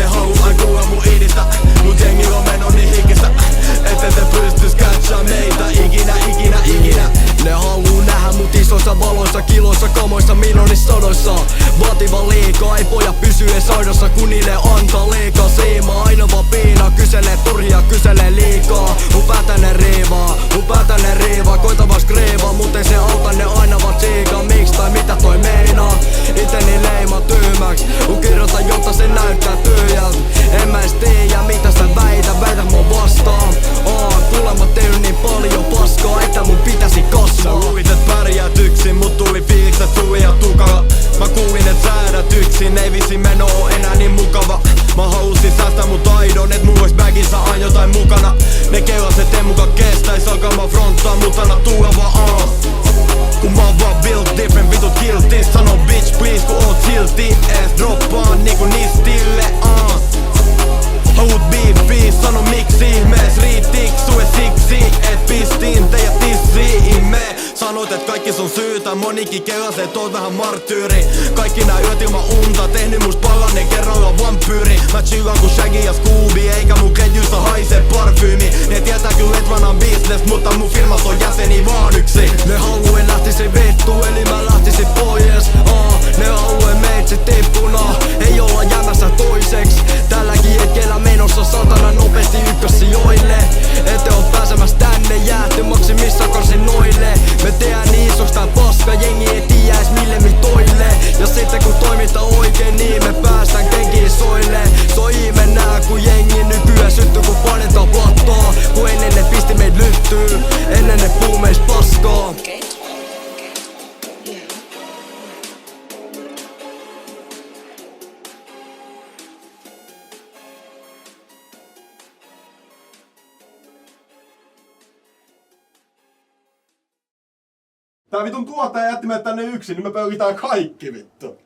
Ne haluaa kuulla mun idistä, mut jengi on meno niin hikistä, ette te pystys catchaa meitä ikinä. Ne haluu nähdä mut isoissa valoissa, kiloissa, kamoissa, miljoonissa sodoissa. Vaativa liikaa, ei pojat pysy ees aidossa, kun niille antaa liikaa siimaa. Aina vaan piinaa, kyselee turhia, kyselee liikaa. Mun päätä ne riivaa, koita vaan skriivaa, mut ei se auta, ne aina vaan tsiikaa. Miks tai mitä toi meinaa? Iteni leima tyhmäks, kun kirjoitan jotta se näyttää tyhjältä. En mä ees tiiä mitä sä väitä mua vastaan. Kuulemma tehnyt niin paljon paskaa, että mun pitäisi kasvaa. Sä luulit et pärjäät yksin, mut tuli fiilikset suvi ja tukala. Mä kuulin et säädät yksin, ei visi meno oo enää niin mukava. Mä halusin säästää mun taidon, et mulla ois bagissa aina jotain mukana. Ne keilas et en muka kestäis alkaa mä fronttaa, mut anna tulla vaan kun mä oon vaan built different, vitut guilty. Sano bitch please kun oot silti ees droppaan niinku nistille Haluut beefii, sano miksi ihmees riittiks sue siksi et pistiin teidät tissiin me. Sanoit et kaikki sun syytä, monikin kelas et oot vähän marttyyri. Kaikki nää yöt ilman unta, tehnyt must pallanen kerralla vampyyri. Mä chillaan ku Shaggy ja Scooby, eikä mun ketjuissa haise parfyymi. Ne tietää kyllä et vanhan business, mutta mun firmas on jäseni vaan yksi. Ne haluu en lähtisi vittu, eli mä lähtisin pois. Ne haluu en meitsi tippuna, ei olla jäämässä toiseks. Tälläkin hetkellä menossa satana nopeasti ykkössijoille. Ette oo pääsemässä tänne, jäätte maksimissa karsinoille. Me tehdään niin isoks tää paska, jengi ei tiiä ees mille mitoille. Ja sitten kun toimitaan oikein, niin me päästään kenkiin soille. Se on ihme nää kun jengi nykyään syttyy kun painetaan plattoa. Kun ennen ne pisti meid lyttyy, ennen ne puu meist paskaa. Tää vitun tuottaja jätti meidät tänne yksin, niin me pöykitään kaikki vittu.